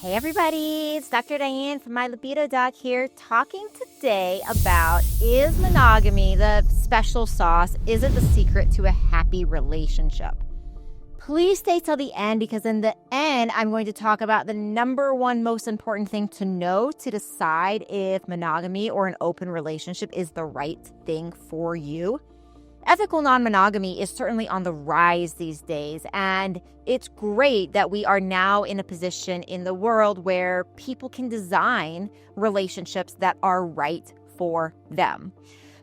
Hey everybody, it's Dr. Diane from my Libido Doc here, talking today about, is monogamy the special sauce? Is it the secret to a happy relationship? Please stay till the end, because in the end, I'm going to talk about the number one most important thing to know to decide if monogamy or an open relationship is the right thing for you. Ethical non-monogamy is certainly on the rise these days, and it's great that we are now in a position in the world where people can design relationships that are right for them.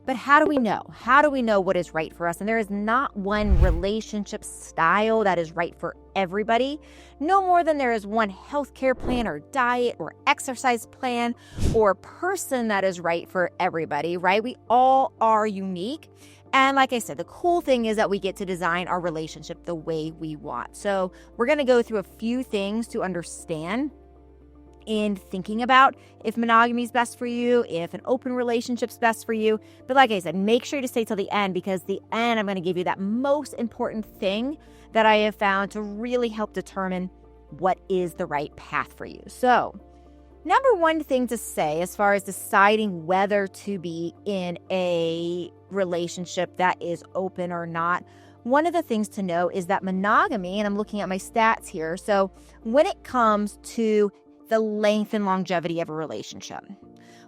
But how do we know? How do we know what is right for us? And there is not one relationship style that is right for everybody, no more than there is one healthcare plan or diet or exercise plan or person that is right for everybody, right? We all are unique. And like I said, the cool thing is that we get to design our relationship the way we want. So we're going to go through a few things to understand in thinking about if monogamy is best for you, if an open relationship is best for you. But like I said, make sure to stay till the end, because the end, I'm going to give you that most important thing that I have found to really help determine what is the right path for you. So number one thing to say as far as deciding whether to be in a relationship that is open or not, one of the things to know is that monogamy, and I'm looking at my stats here, so when it comes to the length and longevity of a relationship,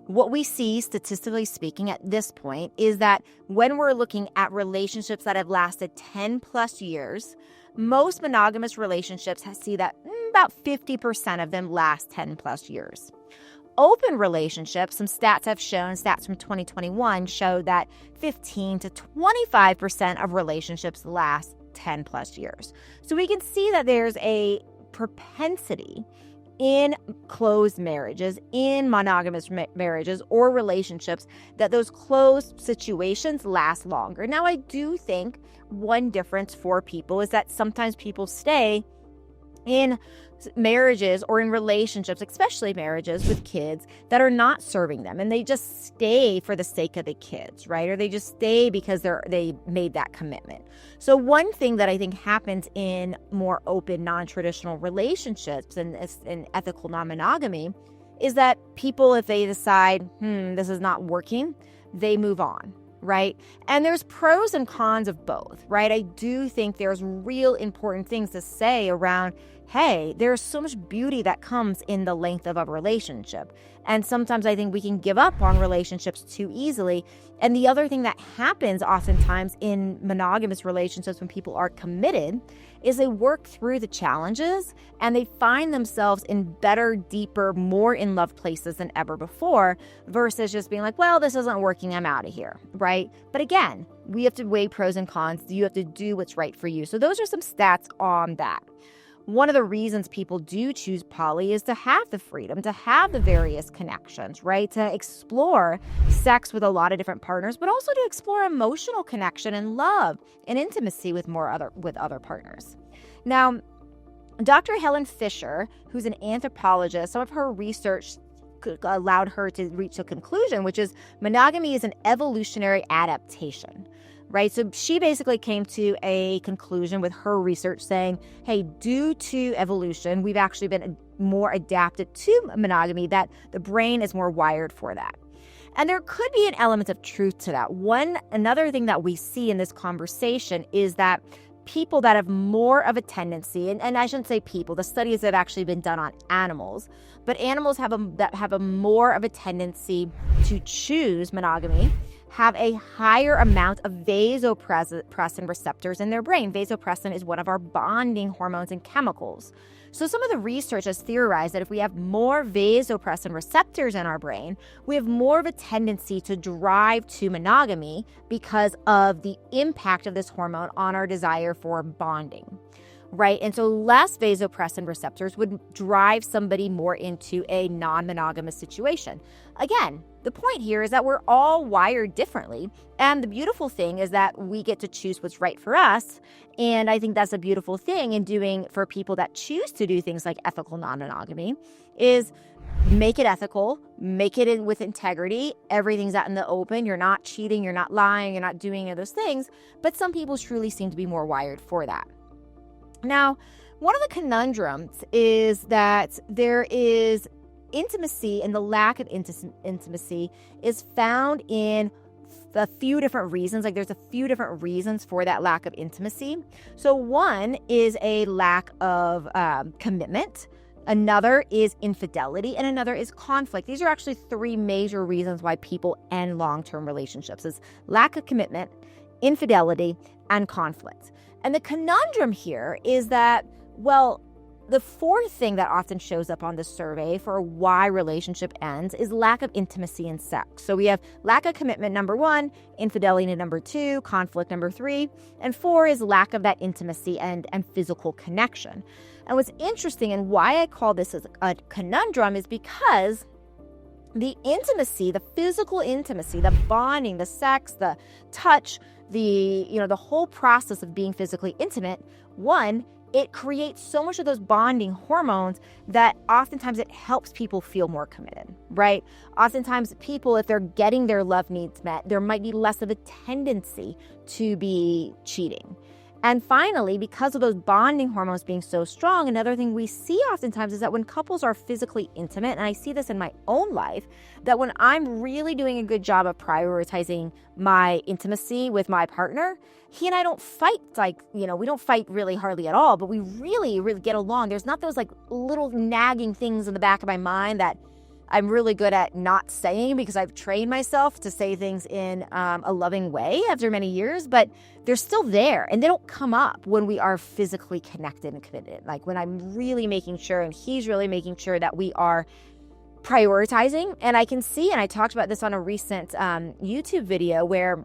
what we see, statistically speaking, at this point is that when we're looking at relationships that have lasted 10 plus years, most monogamous relationships see that about 50% of them last 10 plus years. Open relationships, some stats have shown, stats from 2021 show that 15 to 25% of relationships last 10 plus years. So we can see that there's a propensity in closed marriages, in monogamous marriages or relationships, that those closed situations last longer. Now, I do think one difference for people is that sometimes people stay in marriages or in relationships, especially marriages with kids, that are not serving them, and they just stay for the sake of the kids, right? Or they just stay because they made that commitment. So one thing that I think happens in more open, non-traditional relationships and in ethical non-monogamy is that people, if they decide, this is not working, they move on. Right? And there's pros and cons of both, right? I do think there's real important things to say around, hey, there's so much beauty that comes in the length of a relationship. And sometimes I think we can give up on relationships too easily. And the other thing that happens oftentimes in monogamous relationships when people are committed is they work through the challenges and they find themselves in better, deeper, more in love places than ever before, versus just being like, well, this isn't working, I'm out of here, right? But again, we have to weigh pros and cons. You have to do what's right for you. So those are some stats on that. One of the reasons people do choose poly is to have the freedom, to have the various connections, right? To explore sex with a lot of different partners, but also to explore emotional connection and love and intimacy with other partners. Now, Dr. Helen Fisher, who's an anthropologist, some of her research allowed her to reach a conclusion, which is monogamy is an evolutionary adaptation. Right? So she basically came to a conclusion with her research saying, hey, due to evolution, we've actually been more adapted to monogamy, that the brain is more wired for that. And there could be an element of truth to that. Another thing that we see in this conversation is that people that have more of a tendency, and I shouldn't say people, the studies have actually been done on animals, but animals have a more of a tendency to choose monogamy, have a higher amount of vasopressin receptors in their brain. Vasopressin is one of our bonding hormones and chemicals. So some of the research has theorized that if we have more vasopressin receptors in our brain, we have more of a tendency to drive to monogamy because of the impact of this hormone on our desire for bonding. Right? And so less vasopressin receptors would drive somebody more into a non-monogamous situation. Again, the point here is that we're all wired differently. And the beautiful thing is that we get to choose what's right for us. And I think that's a beautiful thing in doing for people that choose to do things like ethical non-monogamy is make it ethical, make it in with integrity. Everything's out in the open. You're not cheating, you're not lying, you're not doing any of those things. But some people truly seem to be more wired for that. Now, one of the conundrums is that there is intimacy, and the lack of intimacy is found in a few different reasons. Like there's a few different reasons for that lack of intimacy. So one is a lack of commitment. Another is infidelity, and another is conflict. These are actually three major reasons why people end long-term relationships: is lack of commitment, infidelity, and conflict. And the conundrum here is that, well, the fourth thing that often shows up on the survey for why relationship ends is lack of intimacy and sex. So we have lack of commitment, number one, infidelity, number two, conflict, number three, and four is lack of that intimacy and physical connection. And what's interesting and why I call this a conundrum is because the intimacy, the physical intimacy, the bonding, the sex, the touch, the whole process of being physically intimate, one, it creates so much of those bonding hormones that oftentimes it helps people feel more committed, right? Oftentimes people, if they're getting their love needs met, there might be less of a tendency to be cheating. And finally, because of those bonding hormones being so strong, another thing we see oftentimes is that when couples are physically intimate, and I see this in my own life, that when I'm really doing a good job of prioritizing my intimacy with my partner, he and I don't fight we don't fight really hardly at all, but we really, really get along. There's not those like little nagging things in the back of my mind that I'm really good at not saying because I've trained myself to say things in a loving way after many years, but they're still there and they don't come up when we are physically connected and committed. Like when I'm really making sure and he's really making sure that we are prioritizing. And I can see, and I talked about this on a recent YouTube video where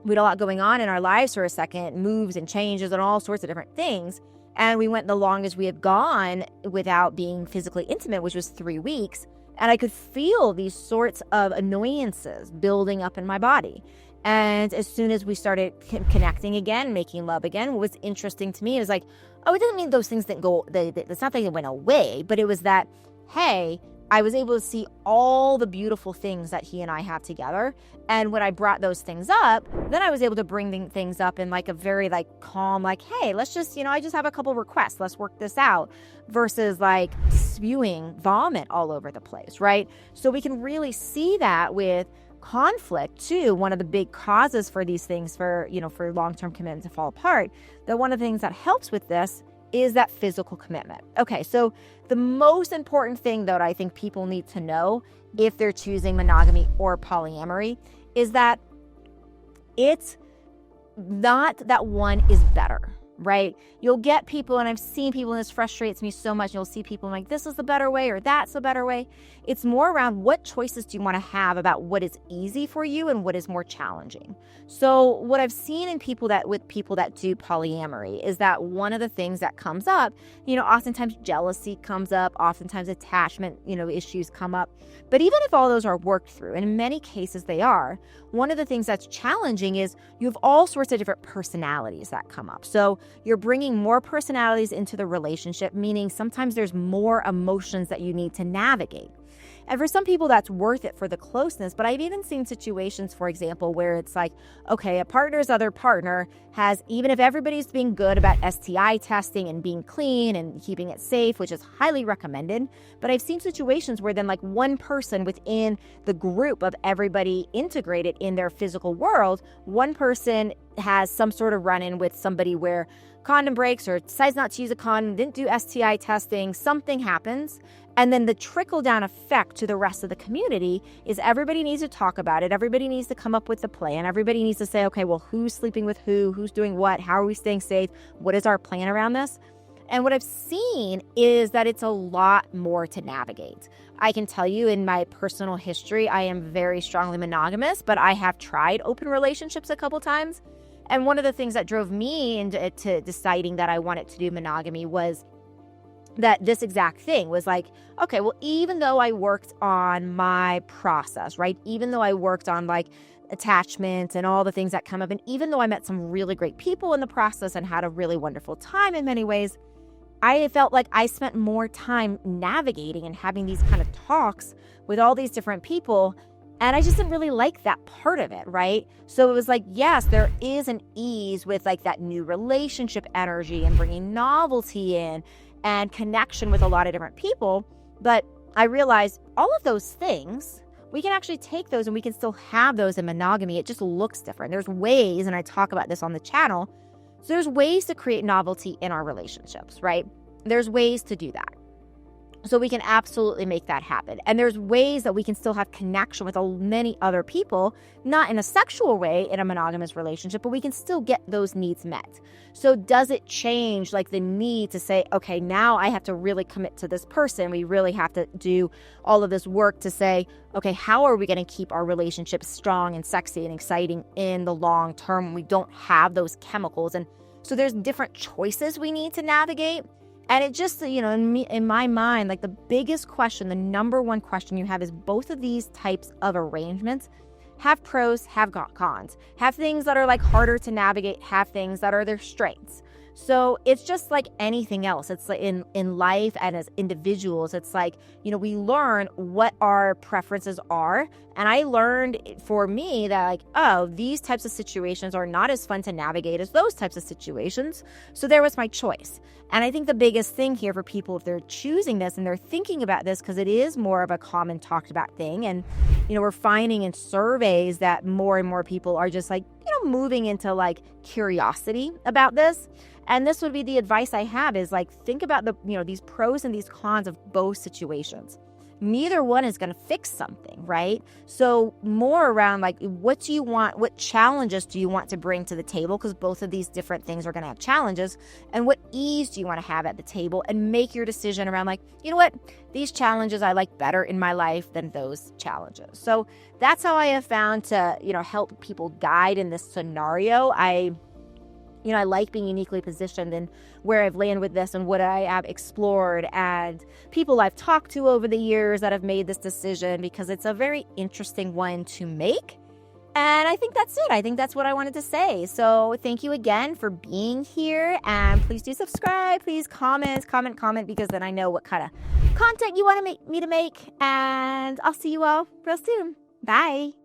we had a lot going on in our lives for a second, moves and changes and all sorts of different things. And we went the longest we had gone without being physically intimate, which was 3 weeks. And I could feel these sorts of annoyances building up in my body. And as soon as we started connecting again, making love again, what was interesting to me is like, oh, it doesn't mean those things didn't go, it's not that they went away, but it was that, hey, I was able to see all the beautiful things that he and I have together. And when I brought those things up, then I was able to bring things up in like a very like calm, like, hey, let's just, I just have a couple requests. Let's work this out versus like spewing vomit all over the place, right? So we can really see that with conflict too. One of the big causes for these things for long-term commitment to fall apart, that one of the things that helps with this is that physical commitment. Okay, so the most important thing that I think people need to know if they're choosing monogamy or polyamory is that it's not that one is better, right? You'll get people, and I've seen people, and this frustrates me so much, you'll see people like, this is the better way or that's the better way. It's more around what choices do you want to have about what is easy for you and what is more challenging. So what I've seen in people that do polyamory is that one of the things that comes up, oftentimes jealousy comes up, oftentimes attachment, issues come up. But even if all those are worked through, and in many cases they are, one of the things that's challenging is you have all sorts of different personalities that come up. So you're bringing more personalities into the relationship, meaning sometimes there's more emotions that you need to navigate. And for some people, that's worth it for the closeness. But I've even seen situations, for example, where it's like, okay, a partner's other partner has, even if everybody's being good about STI testing and being clean and keeping it safe, which is highly recommended. But I've seen situations where then like one person within the group of everybody integrated in their physical world, one person has some sort of run-in with somebody where condom breaks or decides not to use a condom, didn't do STI testing, something happens. And then the trickle-down effect to the rest of the community is everybody needs to talk about it. Everybody needs to come up with a plan. Everybody needs to say, okay, well, who's sleeping with who? Who's doing what? How are we staying safe? What is our plan around this? And what I've seen is that it's a lot more to navigate. I can tell you in my personal history, I am very strongly monogamous, but I have tried open relationships a couple times. And one of the thinto drove me into deciding that I wanted to do monogamy was that this exact thing was like, okay, well, even though I worked on my process, right? Even though I worked on like attachment and all the things that come up, and even though I met some really great people in the process and had a really wonderful time in many ways, I felt like I spent more time navigating and having these kind of talks with all these different people And I just didn't really like that part of it, right? So it was like, yes, there is an ease with like that new relationship energy and bringing novelty in and connection with a lot of different people. But I realized all of those things, we can actually take those and we can still have those in monogamy. It just looks different. There's ways, and I talk about this on the channel. So there's ways to create novelty in our relationships, right? There's ways to do that. So we can absolutely make that happen. And there's ways that we can still have connection with many other people, not in a sexual way in a monogamous relationship, but we can still get those needs met. So does it change like the need to say, okay, now I have to really commit to this person. We really have to do all of this work to say, okay, how are we going to keep our relationship strong and sexy and exciting in the long term when we don't have those chemicals? And so there's different choices we need to navigate. And it just, in my mind, like the biggest question, the number one question you have is both of these types of arrangements have pros, have cons, have things that are like harder to navigate, have things that are their strengths. So it's just like anything else. It's like in life and as individuals, it's like, we learn what our preferences are. And I learned for me that like, oh, these types of situations are not as fun to navigate as those types of situations. So there was my choice. And I think the biggest thing here for people, if they're choosing this and they're thinking about this, because it is more of a common talked about thing. And, we're finding in surveys that more and more people are just like, moving into like curiosity about this. And this would be the advice I have is like, think about these pros and these cons of both situations. Neither one is going to fix something, right? So more around like, what do you want? What challenges do you want to bring to the table? Because both of these different things are going to have challenges. And what ease do you want to have at the table? And make your decision around like, you know what? These challenges I like better in my life than those challenges. So that's how I have found to, help people guide in this scenario. I like being uniquely positioned in where I've landed with this and what I have explored and people I've talked to over the years that have made this decision, because it's a very interesting one to make. And I think that's it. I think that's what I wanted to say. So thank you again for being here. And please do subscribe. Please comment, because then I know what kind of content you want me to make. And I'll see you all real soon. Bye.